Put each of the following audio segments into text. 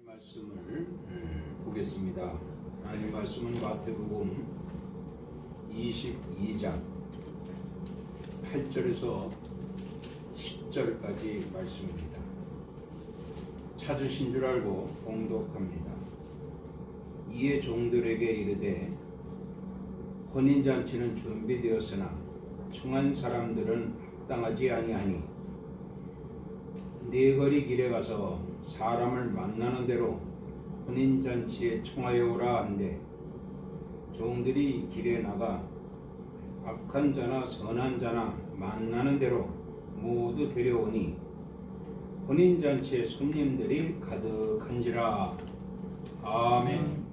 말씀을 보겠습니다. 하나님의 말씀은 마태복음 22장 8절에서 10절까지 말씀입니다. 찾으신 줄 알고 봉독합니다. 이에 종들에게 이르되 혼인잔치는 준비되었으나 청한 사람들은 합당하지 아니하니 네 거리 길에 가서 사람을 만나는 대로 혼인잔치에 청하여 오라 한대 종들이 길에 나가 악한 자나 선한 자나 만나는 대로 모두 데려오니 혼인잔치에 손님들이 가득한지라. 아멘.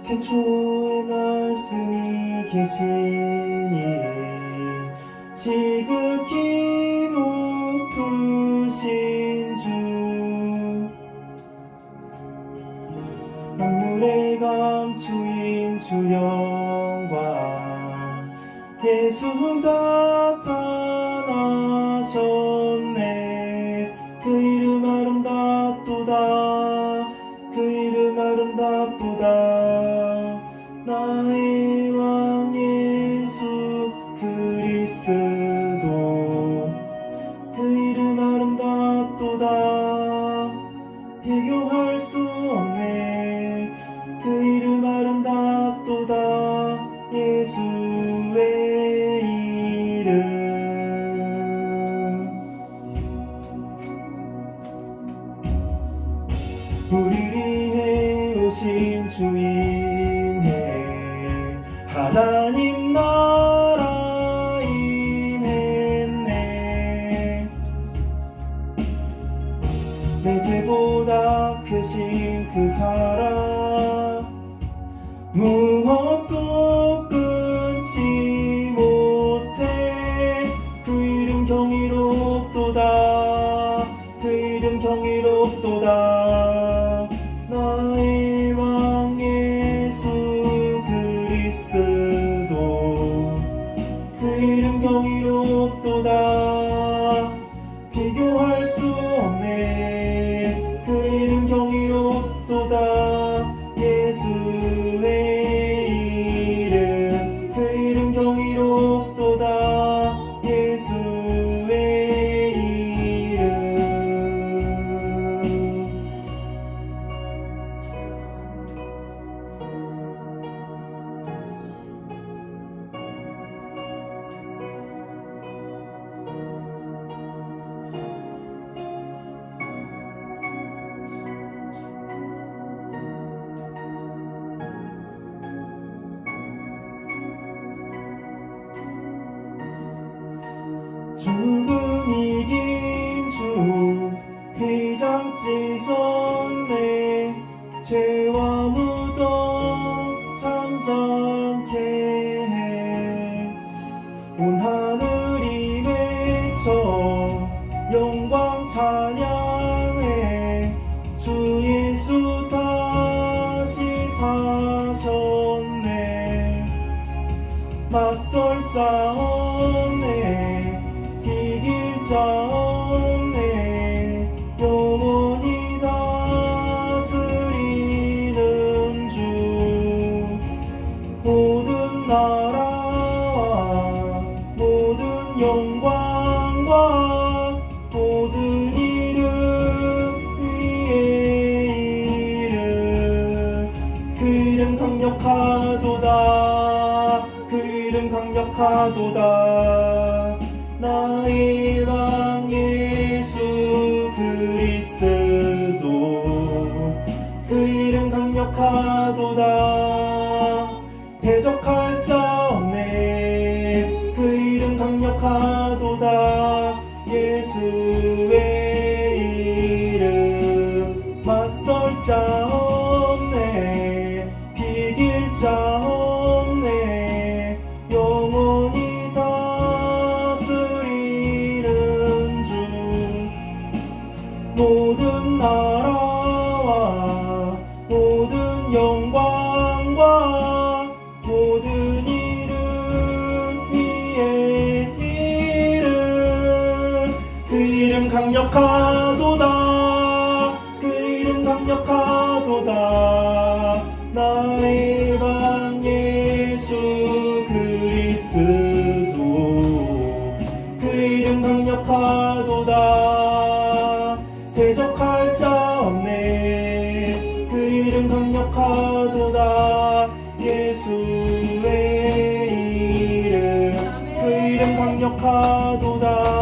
태초에 말씀이 계시니 지극히 높으신 주 만물의 감추인 주 영광 대수 나타나셨네. 그 이름 아름답도다. 그 이름 아름답도다. 나의 왕 예수 그리스도 그 이름 아름답도다. 비교할 수 없네. 그 이름 아름답도다. 예수의 이름. 우리를 위해 오신 주인해 하나님 나라 임했네. 내 죄보다 크신 그 사랑 무엇도 끊지 못해. 그 이름 경이롭도다. 그 이름 경이롭도다. 나의 왕 예수 그리스도 그 이름 경이롭도다. 비교할 수 없네. 그 이름 경이롭도다. 예수의 이름 그 이름 경이롭도다. 예수의 이름. 죽음 이긴 주 휘장지 섰네. 죄와 무덤 잠잠케 해. 온 하늘이 외쳐 영광 찬양해. 주 예수 다시 사셨네. 맞설 자 없네. 이길 자 없네. 영원히 다스리는 주 모든 나라와 모든 영광과 모든 이름 위에 이름. 그 이름 강력하도다. 그 이름 강력하도다. 나의 왕 예수 그리스도 그 이름 강력하도다. 대적할 자 없네. 그 이름 강력하도다. 예수의 이름. 맞설 자 없네. 비길 자 없네. 영원히 다스리는 주 모든 나라와 모든 영광과 모든 강력하도다. 그 이름 강력하도다. 나의 방 예수 그리스도. 그 이름 강력하도다. 대적할 자 없네. 그 이름 강력하도다. 예수의 이름. 그 이름 강력하도다.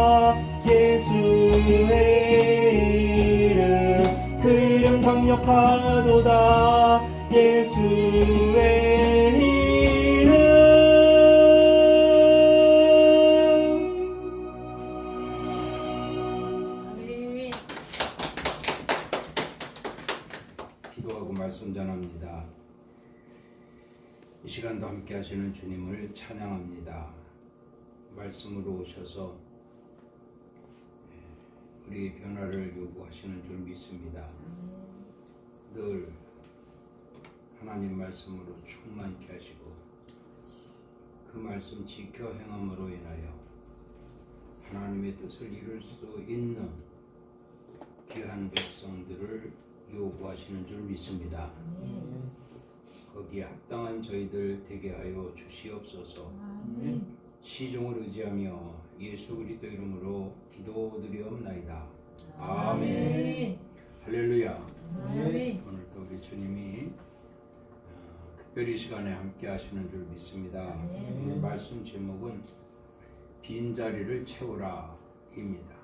예수의 이름. 그 이름 강력하도다. 예수의 이름. 아멘. 기도하고 말씀 전합니다. 이 시간도 함께 하시는 주님을 찬양합니다. 말씀으로 오셔서 우리의 변화를 요구하시는 줄 믿습니다. 늘 하나님 말씀으로 충만케 하시고 그 말씀 지켜 행함으로 인하여 하나님의 뜻을 이룰 수 있는 귀한 백성들을 요구하시는 줄 믿습니다. 거기에 합당한 저희들 되게 하여 주시옵소서. 시종을 의지하며 예수 그리스도 이름으로 기도드리옵나이다. 아멘. 할렐루야. 아멘. 오늘도 우리 주님이 특별히 시간에 함께 하시는 줄 믿습니다. 오늘 말씀 제목은 빈자리를 채우라 입니다.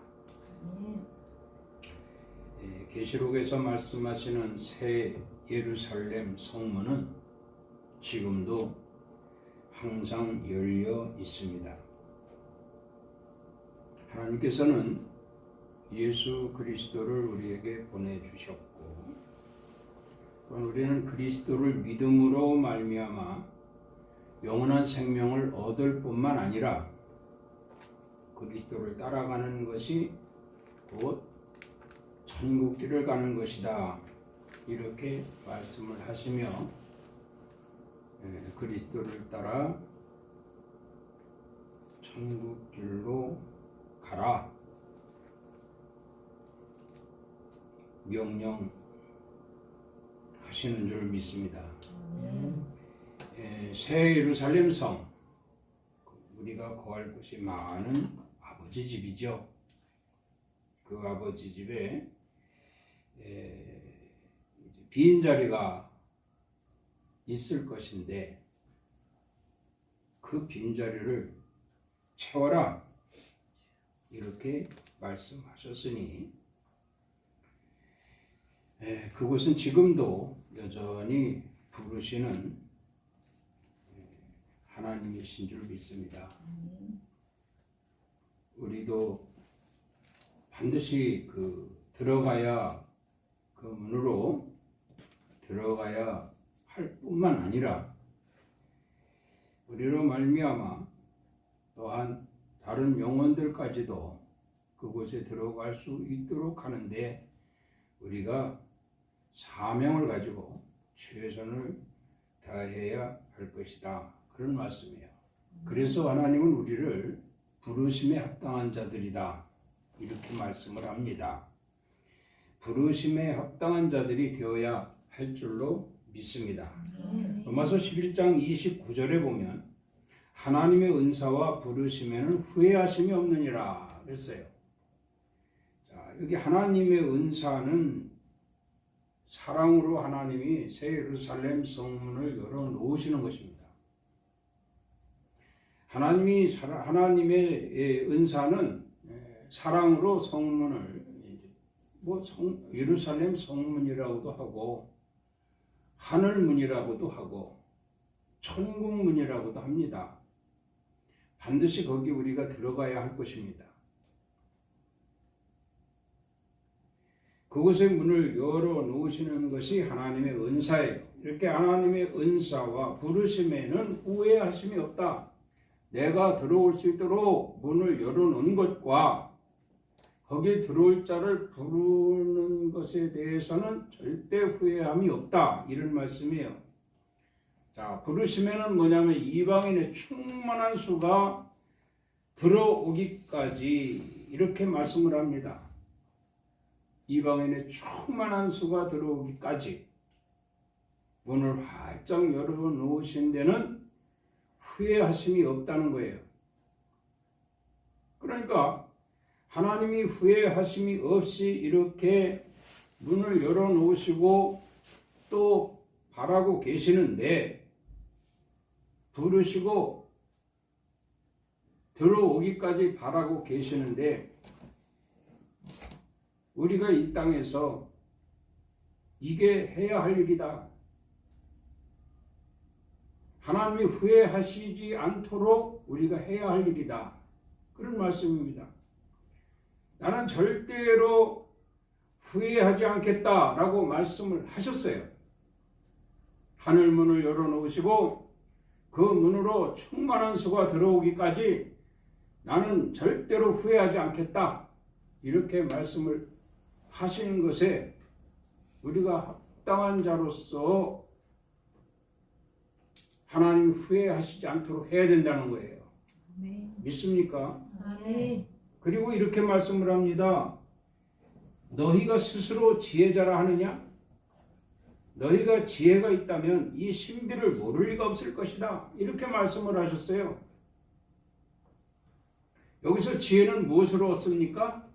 계시록에서 말씀하시는 새 예루살렘 성문은 지금도 항상 열려 있습니다. 하나님께서는 예수 그리스도를 우리에게 보내주셨고 또한 우리는 그리스도를 믿음으로 말미암아 영원한 생명을 얻을 뿐만 아니라 그리스도를 따라가는 것이 곧 천국길을 가는 것이다. 이렇게 말씀을 하시며 그리스도를 따라 천국길로 가라 명령하시는 줄 믿습니다. 새 예루살렘 성, 우리가 거할 곳이 많은 아버지 집이죠. 그 아버지 집에 빈자리가 있을 것인데 그 빈자리를 채워라 이렇게 말씀하셨으니 그곳은 지금도 여전히 부르시는 하나님이신 줄 믿습니다. 우리도 반드시 들어가야 그 문으로 들어가야 할 뿐만 아니라 우리로 말미암아 또한 다른 영혼들까지도 그곳에 들어갈 수 있도록 하는데 우리가 사명을 가지고 최선을 다해야 할 것이다. 그런 말씀이에요. 그래서 하나님은 우리를 부르심에 합당한 자들이다. 이렇게 말씀을 합니다. 부르심에 합당한 자들이 되어야 할 줄로 믿습니다. 로마서 11장 29절에 보면 하나님의 은사와 부르심에는 후회하심이 없느니라 그랬어요. 자, 여기 하나님의 은사는 사랑으로 하나님이 새 예루살렘 성문을 열어 놓으시는 것입니다. 하나님의 은사는 사랑으로 성문을 예루살렘 성문이라고도 하고 하늘문이라고도 하고 천국문이라고도 합니다. 반드시 거기 우리가 들어가야 할 것입니다. 그곳의 문을 열어 놓으시는 것이 하나님의 은사예요. 이렇게 하나님의 은사와 부르심에는 후회하심이 없다. 내가 들어올 수 있도록 문을 열어 놓은 것과 거기에 들어올 자를 부르는 것에 대해서는 절대 후회함이 없다. 이런 말씀이에요. 자, 부르심에는 뭐냐면 이방인의 충만한 수가 들어오기까지 이렇게 말씀을 합니다. 이방인의 충만한 수가 들어오기까지 문을 활짝 열어놓으신 데는 후회하심이 없다는 거예요. 그러니까 하나님이 후회하심이 없이 이렇게 문을 열어놓으시고 또 바라고 계시는데, 부르시고 들어오기까지 바라고 계시는데, 우리가 이 땅에서 이게 해야 할 일이다. 하나님이 후회하시지 않도록 우리가 해야 할 일이다. 그런 말씀입니다. 나는 절대로 후회하지 않겠다라고 말씀을 하셨어요. 하늘문을 열어놓으시고 그 문으로 충만한 수가 들어오기까지 나는 절대로 후회하지 않겠다. 이렇게 말씀을 하시는 것에 우리가 합당한 자로서 하나님이 후회하시지 않도록 해야 된다는 거예요. 아멘. 믿습니까? 아멘. 그리고 이렇게 말씀을 합니다. 너희가 스스로 지혜자라 하느냐? 너희가 지혜가 있다면 이 신비를 모를 리가 없을 것이다. 이렇게 말씀을 하셨어요. 여기서 지혜는 무엇으로 얻습니까?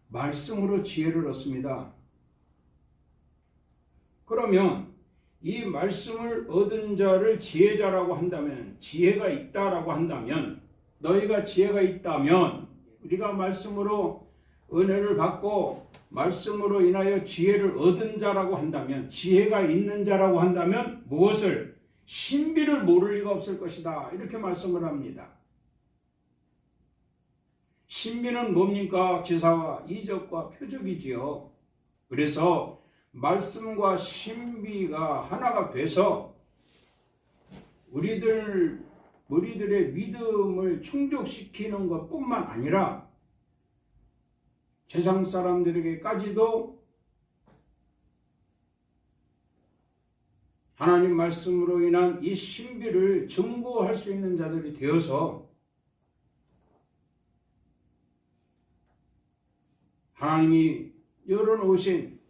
말씀으로 지혜를 얻습니다. 그러면 이 말씀을 얻은 자를 지혜자라고 한다면, 지혜가 있다라고 한다면, 너희가 지혜가 있다면, 우리가 말씀으로 은혜를 받고 말씀으로 인하여 지혜를 얻은 자라고 한다면, 지혜가 있는 자라고 한다면 무엇을? 신비를 모를 리가 없을 것이다. 이렇게 말씀을 합니다. 신비는 뭡니까? 기사와 이적과 표적이지요. 그래서 말씀과 신비가 하나가 돼서 우리들의 믿음을 충족시키는 것뿐만 아니라 세상 사람들에게까지도 하나님 말씀으로 인한 이 신비를 증거할 수 있는 자들이 되어서 하나님이 열어놓으신,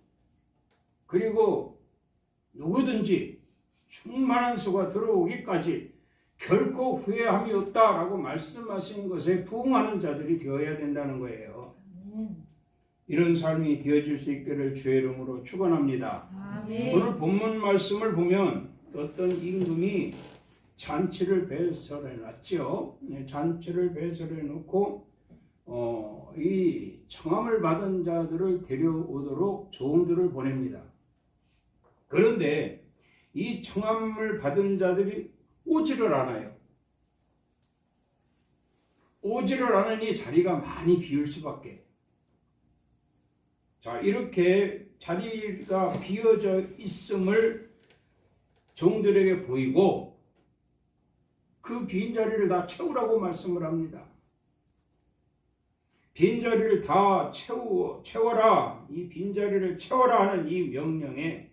그리고 누구든지 충만한 수가 들어오기까지 결코 후회함이 없다라고 말씀하신 것에 부응하는 자들이 되어야 된다는 거예요. 아멘. 이런 삶이 되어질 수 있기를 주의 이름으로 축원합니다. 아멘. 오늘 본문 말씀을 보면 어떤 임금이 잔치를 배설해 놨죠. 잔치를 배설해 놓고 이 청함을 받은 자들을 데려오도록 종들을 보냅니다. 그런데 이 청함을 받은 자들이 오지를 않아요. 오지를 않으니 자리가 많이 비울 수밖에. 자, 이렇게 자리가 비어져 있음을 종들에게 보이고 그 빈 자리를 다 채우라고 말씀을 합니다. 빈자리를 다 채워라. 이 빈자리를 채워라 하는 이 명령에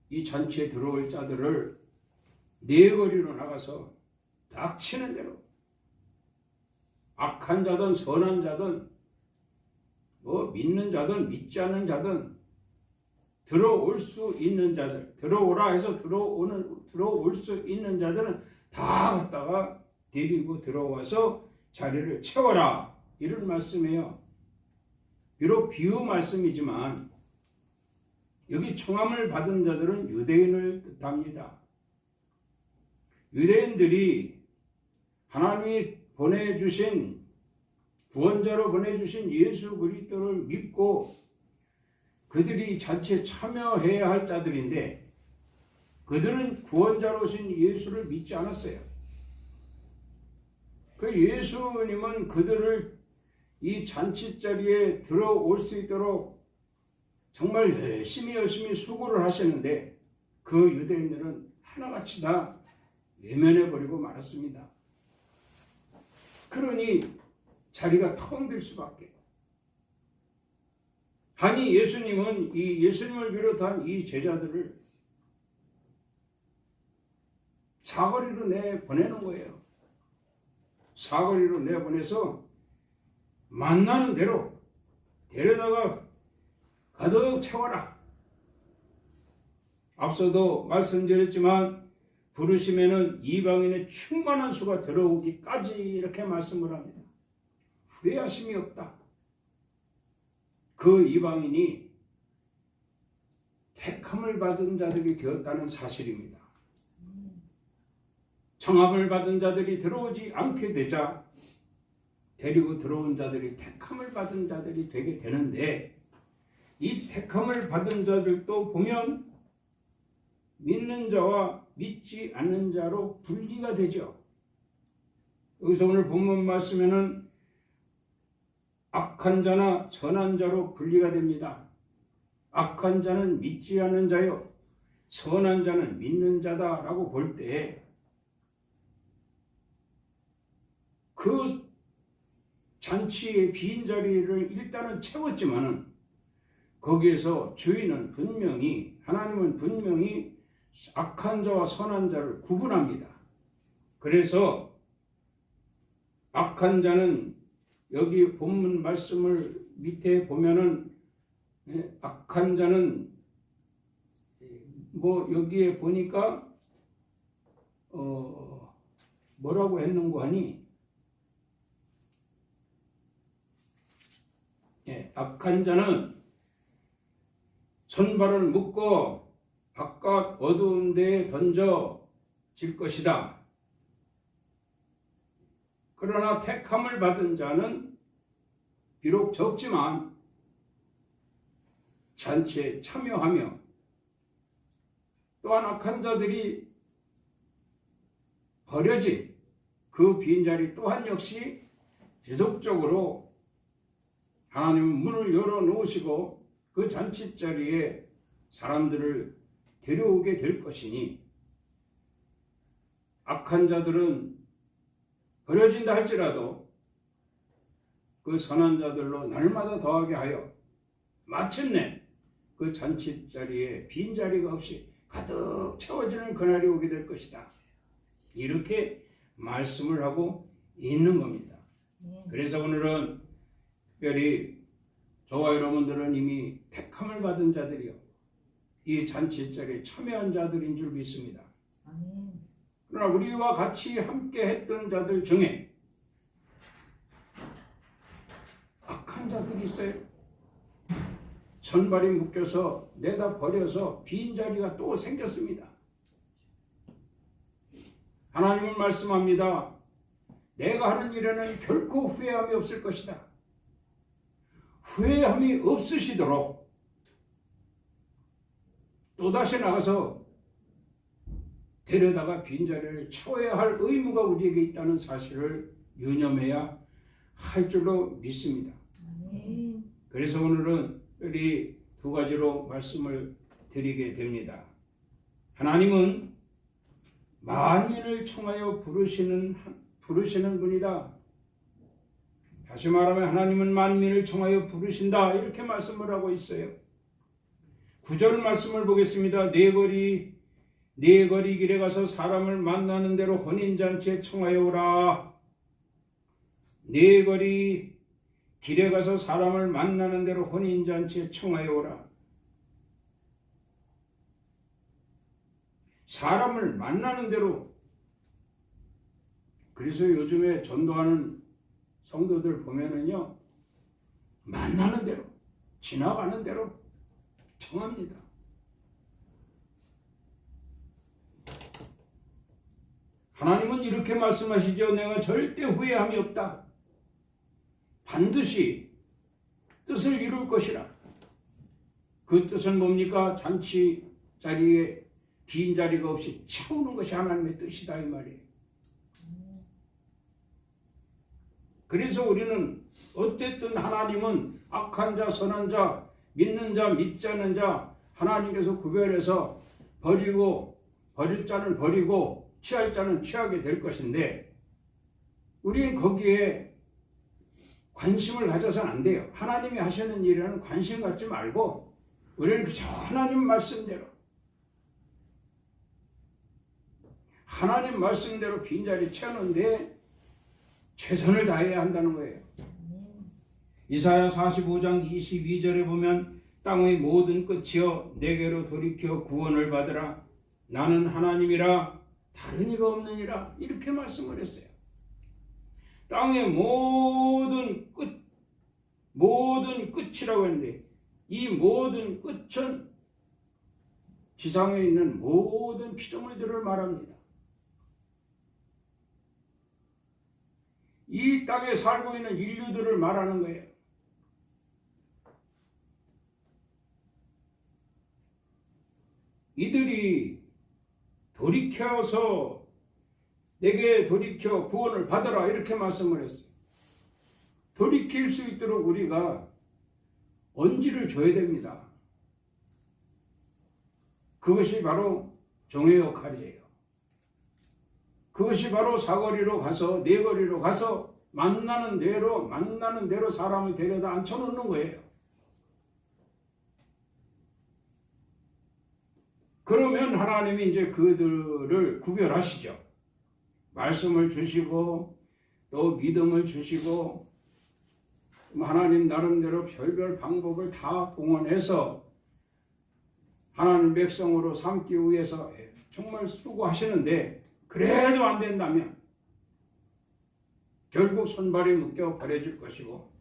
이 잔치에 들어올 자들을 네거리로 나가서 닥치는 대로, 악한 자든 선한 자든 믿는 자든 믿지 않는 자든 들어올 수 있는 자들, 들어오라 해서 들어올 수 있는 자들은 다 갖다가 데리고 들어와서 자리를 채워라. 이런 말씀이에요. 비록 비유 말씀이지만 여기 청함을 받은 자들은 유대인을 뜻합니다. 유대인들이 하나님이 보내주신, 구원자로 보내주신 예수 그리스도를 믿고 그들이 잔치에 참여해야 할 자들인데 그들은 구원자로 오신 예수를 믿지 않았어요. 그 예수님은 그들을 이 잔치 자리에 들어올 수 있도록 정말 열심히 수고를 하셨는데 그 유대인들은 하나같이 다 외면해버리고 말았습니다. 그러니 자리가 텅 빌 수밖에. 아니 예수님은 이 예수님을 비롯한 이 제자들을 사거리로 내보내는 거예요. 사거리로 내보내서 만나는 대로 데려다가 가득 채워라. 앞서도 말씀드렸지만 부르심에는 이방인의 충만한 수가 들어오기까지 이렇게 말씀을 합니다. 후회하심이 없다. 그 이방인이 택함을 받은 자들이 되었다는 사실입니다. 청함을 받은 자들이 들어오지 않게 되자 데리고 들어온 자들이 택함을 받은 자들이 되게 되는데, 이 택함을 받은 자들도 보면 믿는 자와 믿지 않는 자로 분리가 되죠. 여기서 오늘 본문 말씀에는 악한 자나 선한 자로 분리가 됩니다. 악한 자는 믿지 않는 자요, 선한 자는 믿는 자다라고 볼 때 그 잔치의 빈자리를 일단은 채웠지만은 거기에서 주인은 분명히, 하나님은 분명히 악한 자와 선한 자를 구분합니다. 그래서 악한 자는 여기 본문 말씀을 밑에 보면은 악한 자는 뭐 여기에 보니까 뭐라고 했는고 하니, 악한 자는 손발을 묶어 바깥 어두운 데에 던져질 것이다. 그러나 택함을 받은 자는 비록 적지만 잔치에 참여하며, 또한 악한 자들이 버려진 그 빈자리 또한 역시 지속적으로 하나님은 문을 열어놓으시고 그 잔치자리에 사람들을 데려오게 될 것이니, 악한 자들은 버려진다 할지라도 그 선한 자들로 날마다 더하게 하여 마침내 그 잔치자리에 빈자리가 없이 가득 채워지는 그날이 오게 될 것이다. 이렇게 말씀을 하고 있는 겁니다. 그래서 오늘은 특별히 저와 여러분들은 이미 택함을 받은 자들이요, 이 잔치자리에 참여한 자들인 줄 믿습니다. 그러나 우리와 같이 함께 했던 자들 중에 악한 자들이 있어요. 손발이 묶여서 내다 버려서 빈자리가 또 생겼습니다. 하나님은 말씀합니다. 내가 하는 일에는 결코 후회함이 없을 것이다. 후회함이 없으시도록 또다시 나가서 데려다가 빈자리를 채워야 할 의무가 우리에게 있다는 사실을 유념해야 할 줄로 믿습니다. 그래서 오늘은 특별히 두 가지로 말씀을 드리게 됩니다. 하나님은 만민을 청하여 부르시는 분이다. 다시 말하면 하나님은 만민을 청하여 부르신다, 이렇게 말씀을 하고 있어요. 9절 말씀을 보겠습니다. 네 거리 길에 가서 사람을 만나는 대로 혼인잔치에 청하여 오라. 네 거리 길에 가서 사람을 만나는 대로 혼인잔치에 청하여 오라. 사람을 만나는 대로. 그래서 요즘에 전도하는 성도들 보면은요, 만나는 대로, 지나가는 대로 청합니다. 하나님은 이렇게 말씀하시죠. 내가 절대 후회함이 없다. 반드시 뜻을 이룰 것이라. 그 뜻은 뭡니까? 잔치 자리에 빈 자리가 없이 채우는 것이 하나님의 뜻이다, 이 말이에요. 그래서 우리는 어쨌든 하나님은 악한 자, 선한 자, 믿는 자, 믿지 않는 자 하나님께서 구별해서 버리고, 버릴 자는 버리고 취할 자는 취하게 될 것인데, 우리는 거기에 관심을 가져서는 안 돼요. 하나님이 하시는 일에는 관심 갖지 말고 우리는 그저 하나님 말씀대로, 하나님 말씀대로 빈자리 채우는데 최선을 다해야 한다는 거예요. 이사야 45장 22절에 보면 땅의 모든 끝이여 내게로 돌이켜 구원을 받으라. 나는 하나님이라 다른 이가 없느니라. 이렇게 말씀을 했어요. 땅의 모든 끝이라고 했는데 이 모든 끝은 지상에 있는 모든 피조물들을 말합니다. 이 땅에 살고 있는 인류들을 말하는 거예요. 이들이 돌이켜서 내게 돌이켜 구원을 받아라 이렇게 말씀을 했어요. 돌이킬 수 있도록 우리가 언지를 줘야 됩니다. 그것이 바로 종의 역할이에요. 그것이 바로 사거리로 가서 네거리로 가서 만나는 대로 사람을 데려다 앉혀놓는 거예요. 그러면 하나님이 이제 그들을 구별하시죠. 말씀을 주시고 또 믿음을 주시고 하나님 나름대로 별별 방법을 다 동원해서 하나님 백성으로 삼기 위해서 정말 수고하시는데 그래도 안 된다면 결국 손발이 묶여 버려질 것이고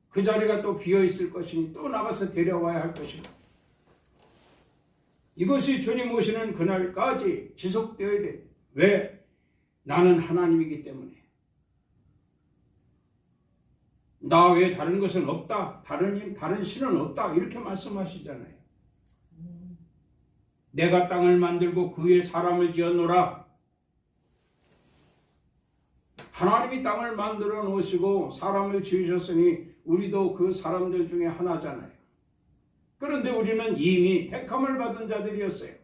그 자리가 또 비어 있을 것이니 또 나가서 데려와야 할 것이고 이것이 주님 오시는 그날까지 지속되어야 돼. 왜? 나는 하나님이기 때문에. 나 외에 다른 것은 없다. 다른 신은 없다. 이렇게 말씀하시잖아요. 내가 땅을 만들고 그 위에 사람을 지었노라. 하나님이 땅을 만들어 놓으시고 사람을 지으셨으니 우리도 그 사람들 중에 하나잖아요. 그런데 우리는 이미 택함을 받은 자들이었어요.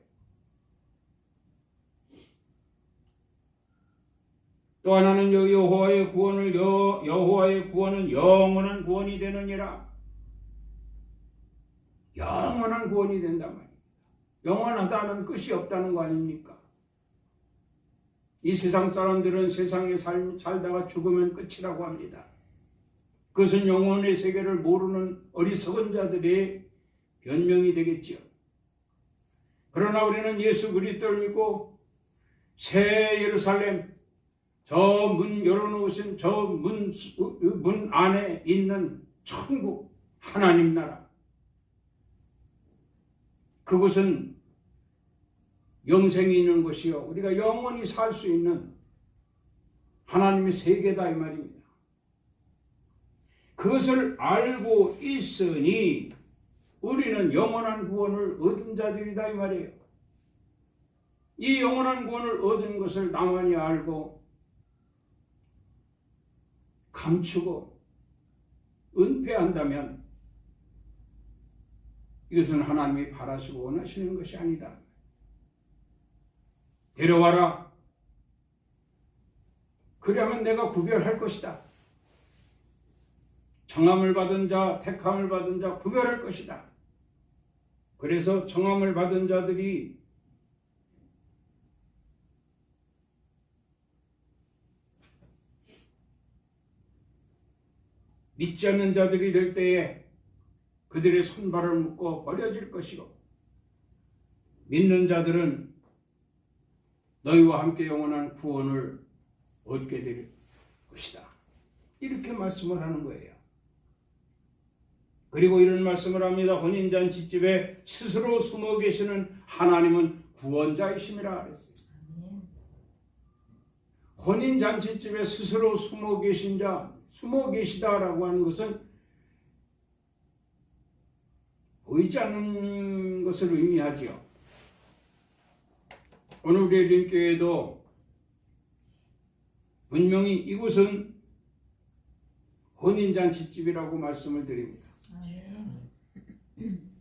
또 하나는 여호와의 구원은 영원한 구원이 되느니라. 영원한 구원이 된단 말이에요. 영원하다는 끝이 없다는 거 아닙니까? 이 세상 사람들은 세상에 살다가 죽으면 끝이라고 합니다. 그것은 영혼의 세계를 모르는 어리석은 자들의 변명이 되겠지요. 그러나 우리는 예수 그리스도를 믿고 새 예루살렘 저 문 열어놓으신 저 문 안에 있는 천국 하나님 나라 그곳은 영생이 있는 곳이요 우리가 영원히 살 수 있는 하나님의 세계다 이 말입니다. 그것을 알고 있으니 우리는 영원한 구원을 얻은 자들이다 이 말이에요. 이 영원한 구원을 얻은 것을 나만이 알고 감추고 은폐한다면 이것은 하나님이 바라시고 원하시는 것이 아니다. 데려와라. 그리하면 내가 구별할 것이다. 청함을 받은 자, 택함을 받은 자 구별할 것이다. 그래서 청함을 받은 자들이 믿지 않는 자들이 될 때에 그들의 손발을 묶어 버려질 것이고 믿는 자들은 너희와 함께 영원한 구원을 얻게 될 것이다. 이렇게 말씀을 하는 거예요. 그리고 이런 말씀을 합니다. 혼인잔치집에 스스로 숨어 계시는 하나님은 구원자이심이라 그랬어요. 혼인잔치집에 스스로 숨어 계신 자, 숨어 계시다라고 하는 것은 보이지 않는 것을 의미하지요. 오늘 우리 림교회도 분명히 이곳은 혼인잔치집이라고 말씀을 드립니다.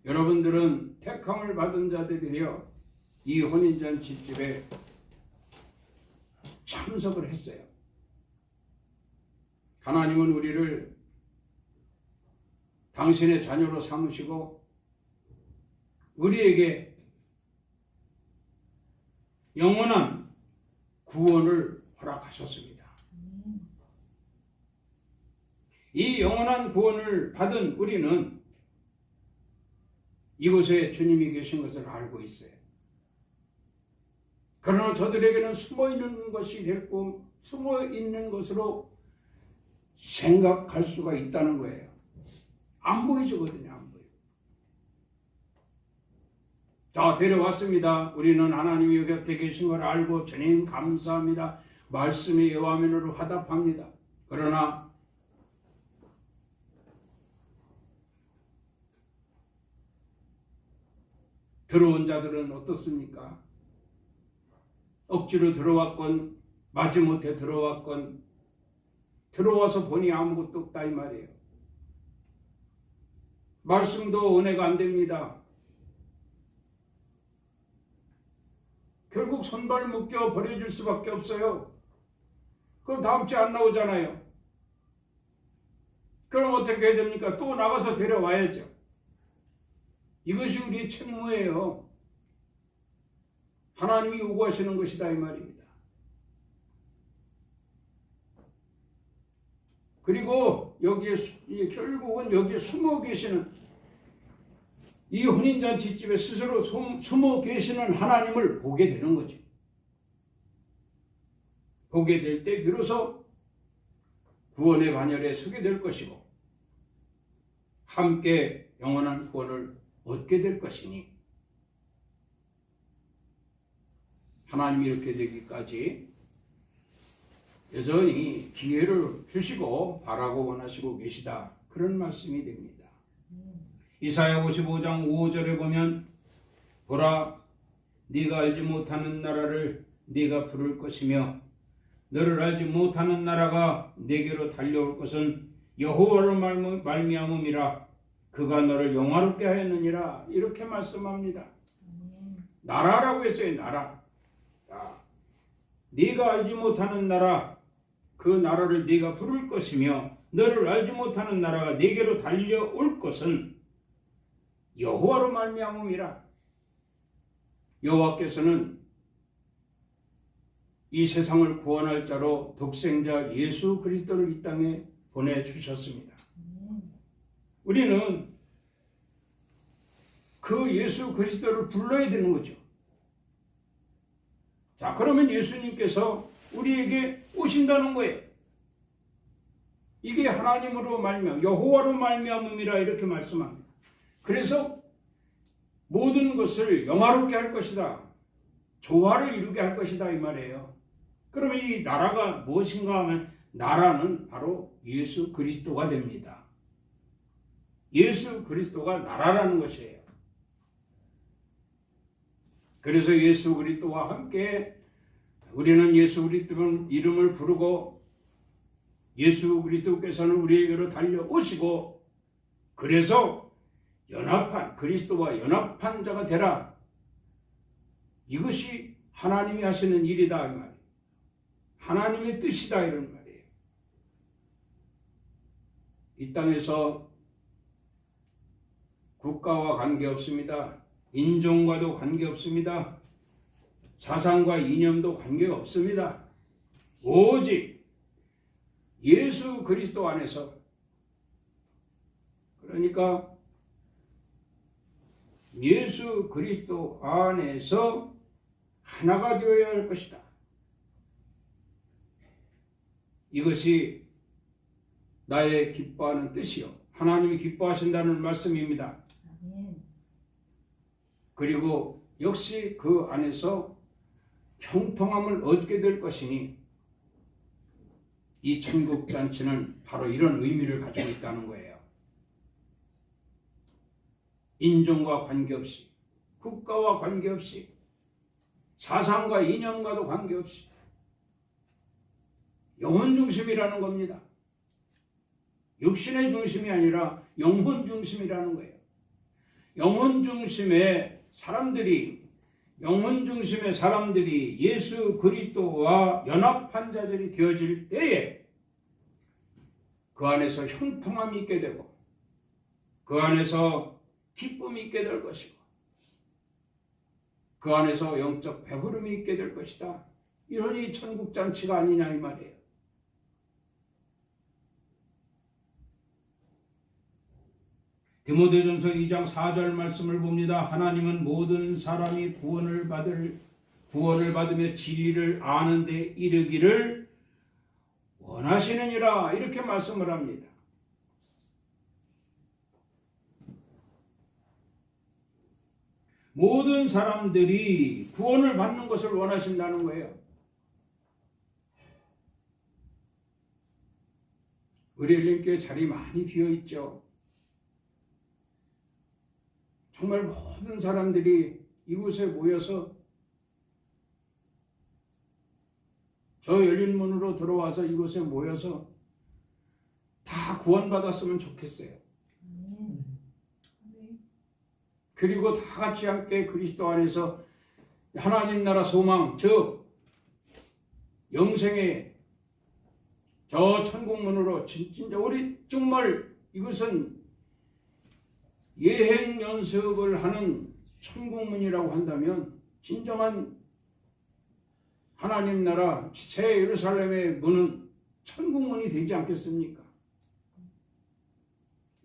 여러분들은 택함을 받은 자들이여 이 혼인잔치집에 참석을 했어요. 하나님은 우리를 당신의 자녀로 삼으시고 우리에게 영원한 구원을 허락하셨습니다. 이 영원한 구원을 받은 우리는 이곳에 주님이 계신 것을 알고 있어요. 그러나 저들에게는 숨어있는 것이 됐고 숨어있는 것으로 생각할 수가 있다는 거예요. 안 보이지거든요. 안 보여. 자, 데려왔습니다. 우리는 하나님이 곁에 계신 걸 알고 주님 감사합니다. 말씀의 여호와면으로 화답합니다. 그러나 들어온 자들은 어떻습니까? 억지로 들어왔건 마지못해 들어왔건 들어와서 보니 아무것도 없다 이 말이에요. 말씀도 은혜가 안 됩니다. 결국 손발 묶여 버려질 수밖에 없어요. 그럼 다음 주에 안 나오잖아요. 그럼 어떻게 해야 됩니까? 또 나가서 데려와야죠. 이것이 우리의 책무예요. 하나님이 요구하시는 것이다 이 말입니다. 그리고 여기에 결국은 여기에 숨어 계시는 이 혼인잔치집에 스스로 숨어 계시는 하나님을 보게 되는 거죠. 보게 될 때 비로소 구원의 반열에 서게 될 것이고 함께 영원한 구원을 얻게 될 것이니 하나님이 이렇게 되기까지 여전히 기회를 주시고 바라고 원하시고 계시다. 그런 말씀이 됩니다. 이사야 55장 5절에 보면 보라 네가 알지 못하는 나라를 네가 부를 것이며 너를 알지 못하는 나라가 네게로 달려올 것은 여호와로 말미암음이라 그가 너를 영화롭게 하였느니라. 이렇게 말씀합니다. 나라라고 했어요. 나라. 자, 네가 알지 못하는 나라 그 나라를 네가 부를 것이며 너를 알지 못하는 나라가 네게로 달려올 것은 여호와로 말미암음이라. 여호와께서는 이 세상을 구원할 자로 독생자 예수 그리스도를 이 땅에 보내주셨습니다. 우리는 그 예수 그리스도를 불러야 되는 거죠. 자, 그러면 예수님께서 우리에게 오신다는 거예요. 이게 하나님으로 말미암 여호와로 말미암음이라 이렇게 말씀합니다. 그래서 모든 것을 영화롭게 할 것이다. 조화를 이루게 할 것이다 이 말이에요. 그러면 이 나라가 무엇인가 하면 나라는 바로 예수 그리스도가 됩니다. 예수 그리스도가 나라라는 것이에요. 그래서 예수 그리스도와 함께 우리는 예수 그리스도 이름을 부르고 예수 그리스도께서는 우리에게로 달려오시고 그래서 연합한 그리스도와 연합한 자가 되라. 이것이 하나님이 하시는 일이다 이 말이에요. 하나님의 뜻이다 이런 말이에요. 이 땅에서 국가와 관계없습니다. 인종과도 관계없습니다. 사상과 이념도 관계가 없습니다. 오직 예수 그리스도 안에서 그러니까 예수 그리스도 안에서 하나가 되어야 할 것이다. 이것이 나의 기뻐하는 뜻이요. 하나님이 기뻐하신다는 말씀입니다. 그리고 역시 그 안에서 형통함을 얻게 될 것이니 이 천국잔치는 바로 이런 의미를 가지고 있다는 거예요. 인종과 관계없이 국가와 관계없이 사상과 이념과도 관계없이 영혼 중심이라는 겁니다. 육신의 중심이 아니라 영혼 중심이라는 거예요. 영혼 중심의 사람들이 예수 그리스도와 연합한 자들이 되어질 때에 그 안에서 형통함이 있게 되고 그 안에서 기쁨이 있게 될 것이고 그 안에서 영적 배부름이 있게 될 것이다. 이러니 천국잔치가 아니냐 이 말이에요. 디모데전서 2장 4절 말씀을 봅니다. 하나님은 모든 사람이 구원을 받으며 진리를 아는 데 이르기를 원하시느니라 이렇게 말씀을 합니다. 모든 사람들이 구원을 받는 것을 원하신다는 거예요. 우리 엘림교회 자리 많이 비어있죠. 정말 모든 사람들이 이곳에 모여서 저 열린 문으로 들어와서 이곳에 모여서 다 구원받았으면 좋겠어요. 그리고 다 같이 함께 그리스도 안에서 하나님 나라 소망, 즉 영생의 저 천국문으로 진짜 우리 정말 이것은 예행 연습을 하는 천국문이라고 한다면 진정한 하나님 나라 새 예루살렘의 문은 천국문이 되지 않겠습니까?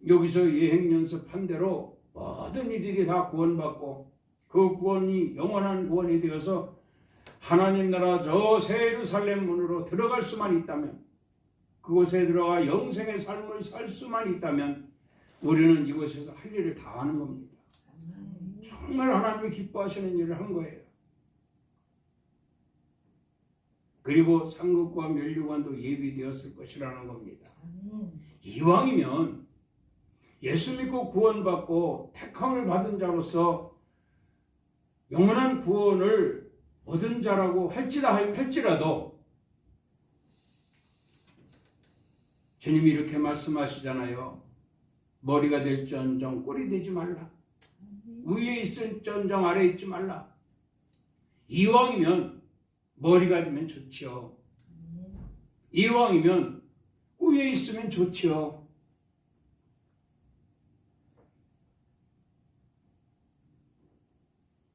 여기서 예행 연습한 대로 모든 이들이 다 구원받고 그 구원이 영원한 구원이 되어서 하나님 나라 저 새 예루살렘 문으로 들어갈 수만 있다면, 그곳에 들어가 영생의 삶을 살 수만 있다면 우리는 이곳에서 할 일을 다 하는 겁니다. 정말 하나님이 기뻐하시는 일을 한 거예요. 그리고 상급과 면류관도 예비되었을 것이라는 겁니다. 이왕이면 예수 믿고 구원받고 택함을 받은 자로서 영원한 구원을 얻은 자라고 할지라도 주님이 이렇게 말씀하시잖아요. 머리가 될지언정 꼴이 되지 말라. 위에 있을지언정 아래에 있지 말라. 이왕이면 머리가 되면 좋지요. 이왕이면 위에 있으면 좋지요.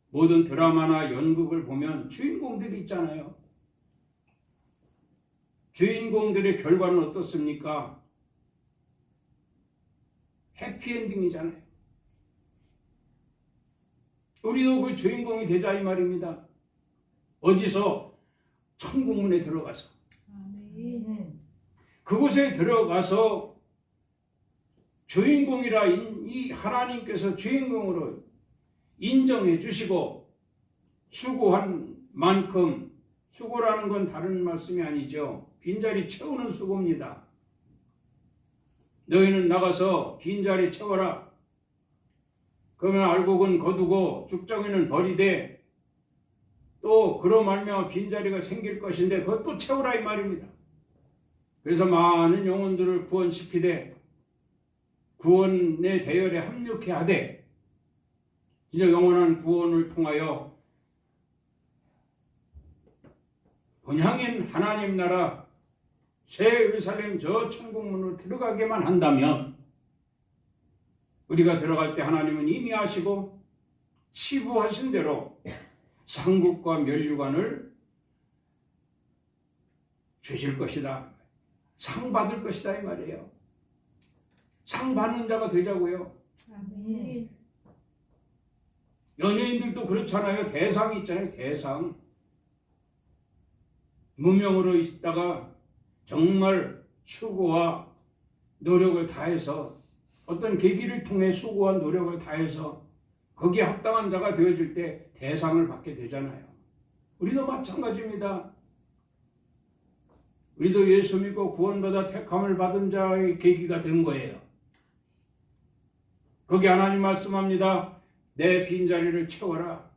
모든 드라마나 연극을 보면 주인공들이 있잖아요. 주인공들의 결과는 어떻습니까? 해피엔딩이잖아요. 우리도 그 주인공이 되자 이 말입니다. 어디서? 천국문에 들어가서. 그곳에 들어가서 주인공이라 이 하나님께서 주인공으로 인정해 주시고 수고한 만큼, 수고라는 건 다른 말씀이 아니죠. 빈자리 채우는 수고입니다. 너희는 나가서 빈자리 채워라. 그러면 알곡은 거두고 죽정이는 버리되 또 그로 말미암아 빈자리가 생길 것인데 그것도 채우라 이 말입니다. 그래서 많은 영혼들을 구원시키되 구원의 대열에 합력해 하되 진짜 영원한 구원을 통하여 본향인 하나님 나라 새 예루살렘 저 천국문으로 들어가게만 한다면 우리가 들어갈 때 하나님은 이미 아시고 치부하신 대로 상급과 면류관을 주실 것이다. 상 받을 것이다 이 말이에요. 상 받는 자가 되자고요. 아멘. 연예인들도 그렇잖아요. 대상이 있잖아요. 대상. 무명으로 있다가 정말 수고와 노력을 다해서 어떤 계기를 통해 수고와 노력을 다해서 거기에 합당한 자가 되어질 때 대상을 받게 되잖아요. 우리도 마찬가지입니다. 우리도 예수 믿고 구원받아 택함을 받은 자의 계기가 된 거예요. 거기 하나님 말씀합니다. 내 빈자리를 채워라.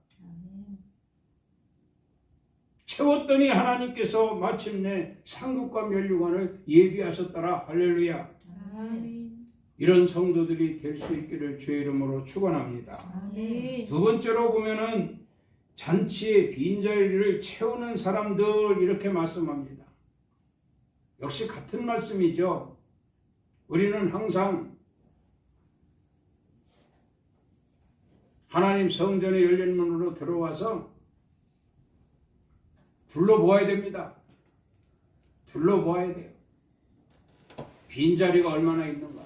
채웠더니 하나님께서 마침내 상급과 면류관을 예비하셨더라. 할렐루야. 아멘. 이런 성도들이 될 수 있기를 주의 이름으로 축원합니다. 아멘. 두 번째로 보면은 잔치의 빈자리를 채우는 사람들 이렇게 말씀합니다. 역시 같은 말씀이죠. 우리는 항상 하나님 성전의 열린 문으로 들어와서 둘러보아야 됩니다. 둘러보아야 돼요. 빈자리가 얼마나 있는가.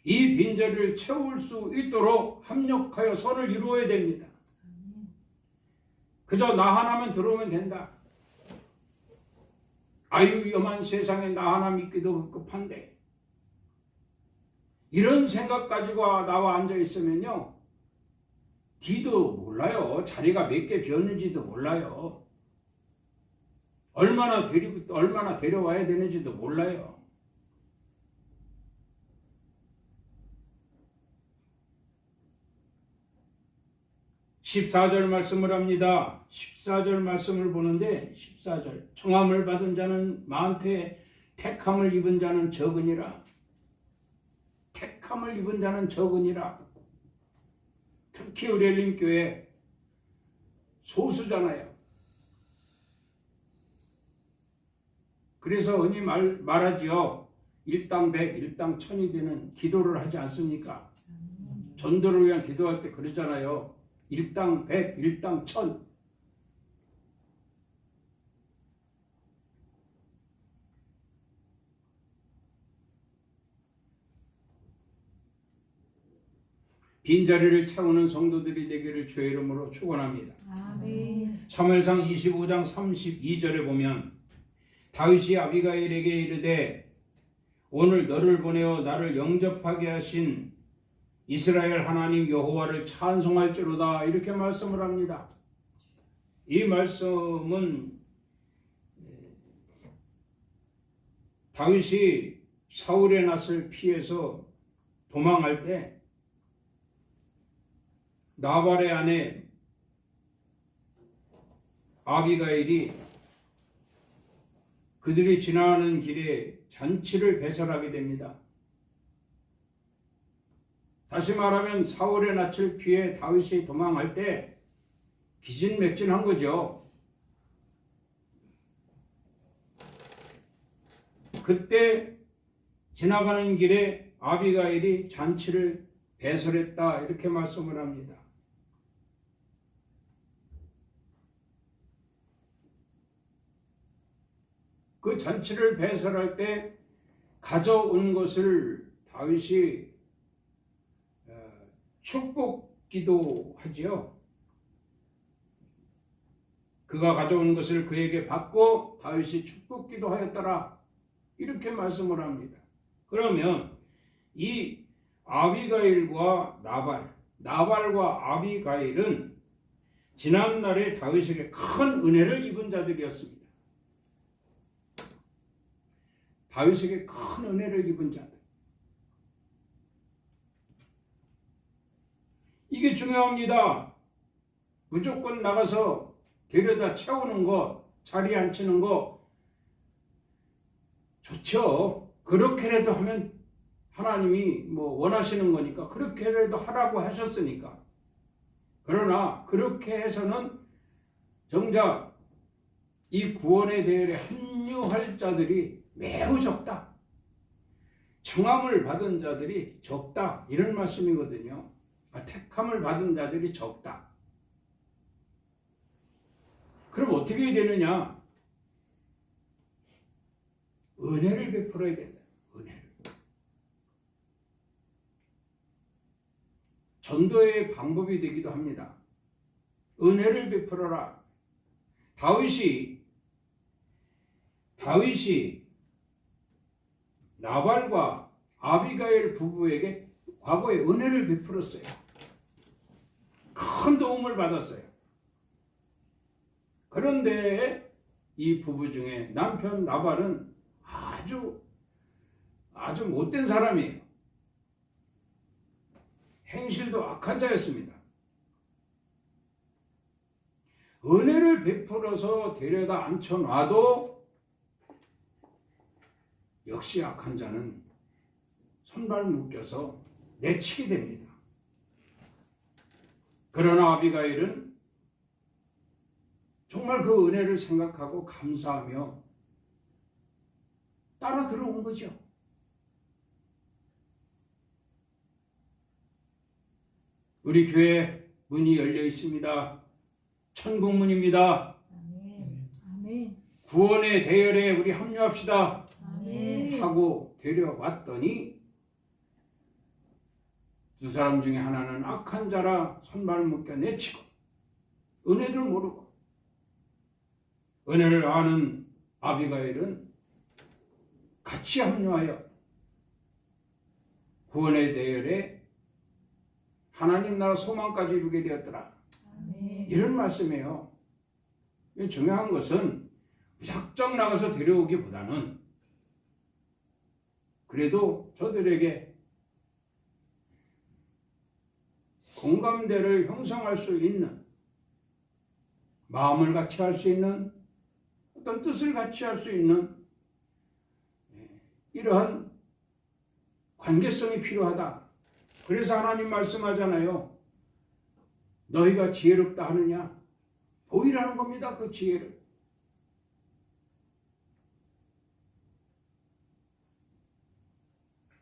이 빈자리를 채울 수 있도록 합력하여 선을 이루어야 됩니다. 그저 나 하나만 들어오면 된다. 아유 위험한 세상에 나 하나 믿기도 급한데, 이런 생각 가지고 나와 앉아 있으면요, 뒤도 몰라요. 자리가 몇 개 비었는지도 몰라요. 얼마나 데려와야 되는지도 몰라요. 14절 말씀을 합니다. 14절 말씀을 보는데 14절 청함을 받은 자는 많되 택함을 입은 자는 적으니라. 택함을 입은 자는 적으니라. 특히 우리 엘림교회 소수잖아요. 그래서 흔히 말하지요. 일당 100, 일당 1000이 되는 기도를 하지 않습니까? 전도를 위한 기도할 때 그러잖아요. 일당 100, 일당 1000. 빈자리를 채우는 성도들이 되기를 주의 이름으로 축원합니다. 아멘. 사무엘상 25장 32절에 보면 다윗이 아비가일에게 이르되 오늘 너를 보내어 나를 영접하게 하신 이스라엘 하나님 여호와를 찬송할지로다, 이렇게 말씀을 합니다. 이 말씀은 다윗이 사울의 낯을 피해서 도망할 때 나발의 아내 아비가일이 그들이 지나가는 길에 잔치를 배설하게 됩니다. 다시 말하면 사울의 낯을 피해 다윗이 도망할 때 기진맥진한 거죠. 그때 지나가는 길에 아비가일이 잔치를 배설했다, 이렇게 말씀을 합니다. 그 잔치를 배설할 때 가져온 것을 다윗이 축복기도 하지요. 그가 가져온 것을 그에게 받고 다윗이 축복기도 하였더라, 이렇게 말씀을 합니다. 그러면 이 아비가일과 나발과 아비가일은 지난날에 다윗에게 큰 은혜를 입은 자들이었습니다. 다윗에게 큰 은혜를 입은 자들. 이게 중요합니다. 무조건 나가서 데려다 채우는 거, 자리에 앉히는 거 좋죠. 그렇게라도 하면 하나님이 원하시는 거니까 그렇게라도 하라고 하셨으니까. 그러나 그렇게 해서는 정작 이 구원의 대열에 합류할 자들이 매우 적다. 청함을 받은 자들이 적다, 이런 말씀이거든요. 택함을 받은 자들이 적다. 그럼 어떻게 되느냐? 은혜를 베풀어야 된다. 은혜를. 전도의 방법이 되기도 합니다. 은혜를 베풀어라. 다윗이 나발과 아비가일 부부에게 과거에 은혜를 베풀었어요. 큰 도움을 받았어요. 그런데 이 부부 중에 남편 나발은 아주 못된 사람이에요. 행실도 악한 자였습니다. 은혜를 베풀어서 데려다 앉혀놔도 역시 악한 자는 손발 묶여서 내치게 됩니다. 그러나 아비가일은 정말 그 은혜를 생각하고 감사하며 따라 들어온 거죠. 우리 교회 문이 열려 있습니다. 천국문입니다. 아멘. 구원의 대열에 우리 합류합시다 아멘. 하고 데려왔더니 두 사람 중에 하나는 악한 자라 손발 묶여 내치고 은혜를 모르고, 은혜를 아는 아비가일은 같이 합류하여 구원의 대열에 하나님 나라 소망까지 이루게 되었더라. 아멘. 이런 말씀이에요. 중요한 것은 무작정 나가서 데려오기보다는 그래도 저들에게 공감대를 형성할 수 있는, 마음을 같이 할 수 있는, 어떤 뜻을 같이 할 수 있는 이러한 관계성이 필요하다. 그래서 하나님 말씀하잖아요. 너희가 지혜롭다 하느냐? 보이라는 겁니다. 그 지혜를.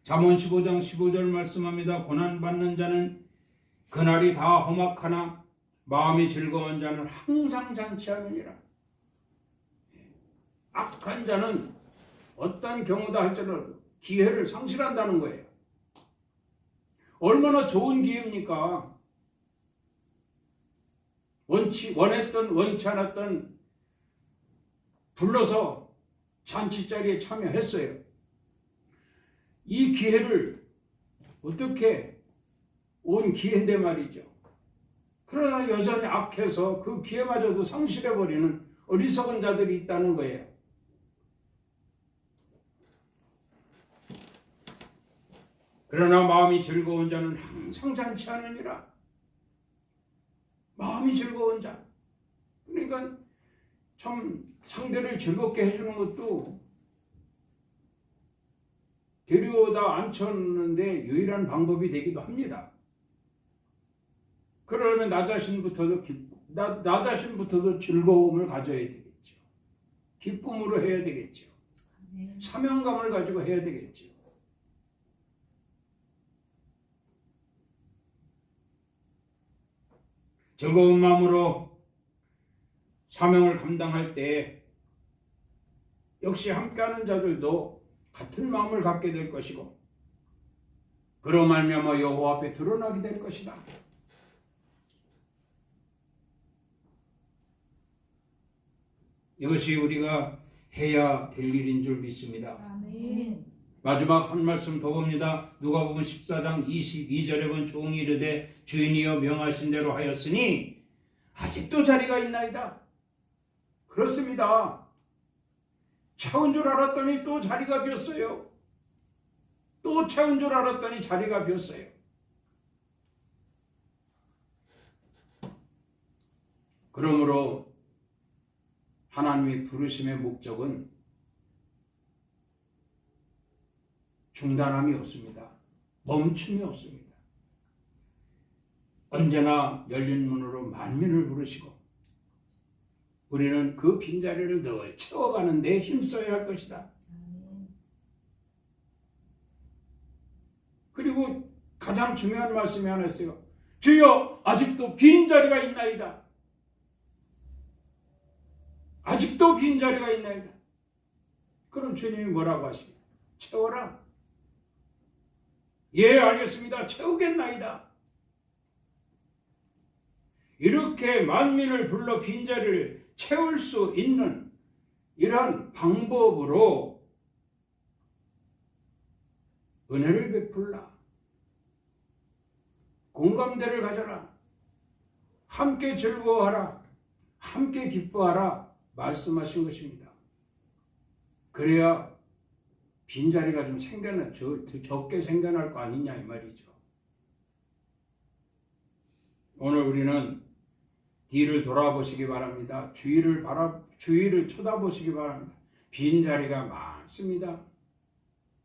잠언 15장 15절 말씀합니다. 고난받는 자는 그날이 다 험악하나 마음이 즐거운 자는 항상 잔치하느니라. 악한 자는 어떤 경우다 할지라도 기회를 상실한다는 거예요. 얼마나 좋은 기회입니까? 원했던 원치 않았던 불러서 잔치자리에 참여했어요. 이 기회를 어떻게, 온 기회인데 말이죠. 그러나 여전히 악해서 그 기회마저도 상실해버리는 어리석은 자들이 있다는 거예요. 그러나 마음이 즐거운 자는 항상 잔치하느니라. 마음이 즐거운 자. 그러니까 참 상대를 즐겁게 해주는 것도 데려다 앉혔는데 유일한 방법이 되기도 합니다. 그러려면 나 자신부터도 즐거움을 가져야 되겠죠. 기쁨으로 해야 되겠죠. 아멘. 사명감을 가지고 해야 되겠죠. 즐거운 마음으로 사명을 감당할 때 역시 함께하는 자들도 같은 마음을 갖게 될 것이고, 그로 말미암아 여호와 앞에 드러나게 될 것이다. 이것이 우리가 해야 될 일인 줄 믿습니다. 아멘. 마지막 한 말씀 더 봅니다. 누가복음 14장 22절에 본 종이 이르되 주인이여 명하신 대로 하였으니 아직도 자리가 있나이다. 그렇습니다. 채운 줄 알았더니 또 자리가 비었어요. 또 채운 줄 알았더니 자리가 비었어요. 그러므로 하나님의 부르심의 목적은 중단함이 없습니다. 멈춤이 없습니다. 언제나 열린 문으로 만민을 부르시고 우리는 그 빈자리를 늘 채워가는 데 힘써야 할 것이다. 그리고 가장 중요한 말씀이 하나 있어요. 주여 아직도 빈자리가 있나이다. 아직도 빈자리가 있나이다. 그럼 주님이 뭐라고 하시냐? 채워라. 예, 알겠습니다. 채우겠나이다. 이렇게 만민을 불러 빈자리를 채울 수 있는 이러한 방법으로 은혜를 베풀라. 공감대를 가져라. 함께 즐거워하라. 함께 기뻐하라. 말씀하신 것입니다. 그래야 빈자리가 좀 적게 생겨날 거 아니냐 이 말이죠. 오늘 우리는 뒤를 돌아보시기 바랍니다. 주위를 쳐다보시기 바랍니다. 빈자리가 많습니다.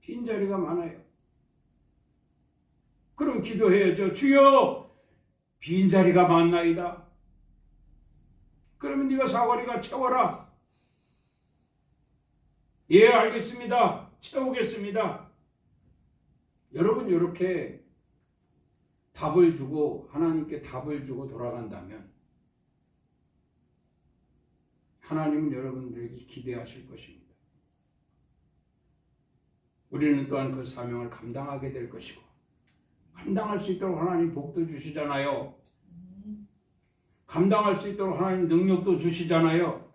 빈자리가 많아요. 그럼 기도해야죠. 주여 빈자리가 많나이다. 그러면 네가 사거리가 채워라. 예, 알겠습니다. 채우겠습니다. 여러분 이렇게 답을 주고 하나님께 답을 주고 돌아간다면 하나님은 여러분들에게 기대하실 것입니다. 우리는 또한 그 사명을 감당하게 될 것이고 감당할 수 있도록 하나님 복도 주시잖아요. 감당할 수 있도록 하나님 능력도 주시잖아요.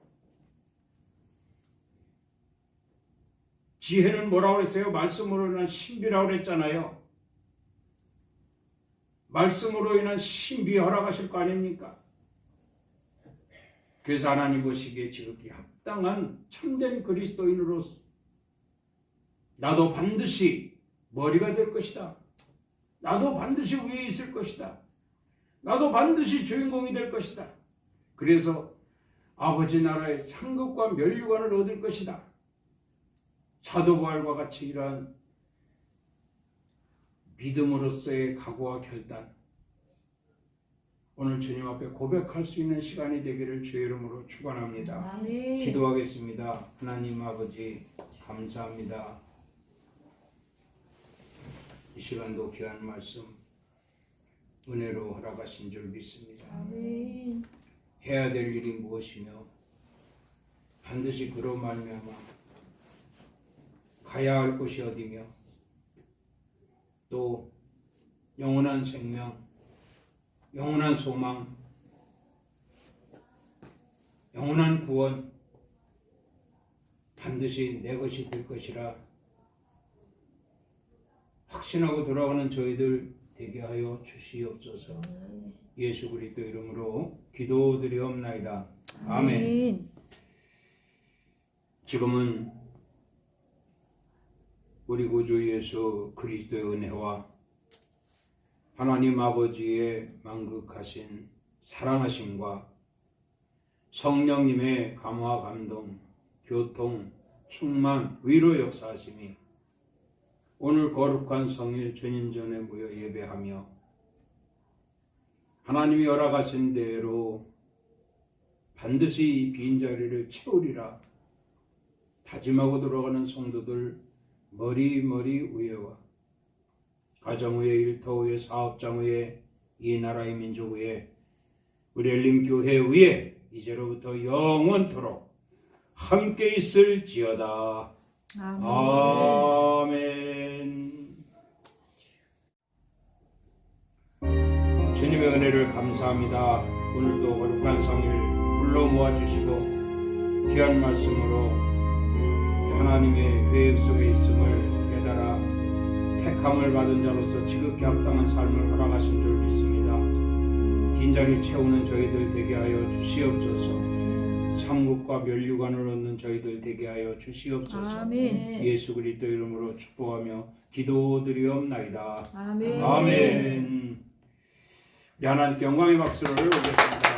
지혜는 뭐라고 그랬어요? 말씀으로 인한 신비라고 그랬잖아요. 말씀으로 인한 신비 허락하실 거 아닙니까? 그래서 하나님 보시기에 지극히 합당한 참된 그리스도인으로서 나도 반드시 머리가 될 것이다. 나도 반드시 위에 있을 것이다. 나도 반드시 주인공이 될 것이다. 그래서 아버지 나라의 상급과 면류관을 얻을 것이다. 사도 바울과 같이 이러한 믿음으로서의 각오와 결단, 오늘 주님 앞에 고백할 수 있는 시간이 되기를 주의 이름으로 축원합니다. 아멘. 기도하겠습니다. 하나님 아버지 감사합니다. 이 시간도 귀한 말씀 은혜로 허락하신 줄 믿습니다. 아멘. 해야 될 일이 무엇이며 반드시 그로 말미암아 가야 할 곳이 어디며 또 영원한 생명, 영원한 소망, 영원한 구원 반드시 내 것이 될 것이라 확신하고 돌아가는 저희들 되게 하여 주시옵소서. 예수 그리스도 이름으로 기도드리옵나이다. 아멘. 지금은 우리 구주 예수 그리스도의 은혜와 하나님 아버지의 만극하신 사랑하심과 성령님의 감화 감동, 교통, 충만, 위로 역사하심이 오늘 거룩한 성일 주님 전에 모여 예배하며 하나님이 허락하신 대로 반드시 이 빈자리를 채우리라 다짐하고 돌아가는 성도들 머리 위에와 가정 위에, 일터 위에, 사업장 위에, 이 나라의 민족 위에, 우리 엘림 교회 위에 이제로부터 영원토록 함께 있을지어다. 아멘. 주님의 은혜를 감사합니다. 오늘도 거룩한 성일 불러 모아주시고 귀한 말씀으로 하나님의 계획 속에 있음을 깨달아 택함을 받은 자로서 지극히 합당한 삶을 허락하신 줄 믿습니다. 빈자리 채우는 저희들 되게 하여 주시옵소서. 상급과 면류관을 얻는 저희들 되게 하여 주시옵소서. 아멘. 예수 그리스도 이름으로 축복하며 기도드리옵나이다. 아멘. 아멘. 하나님께 영광의 박수를 올리겠습니다.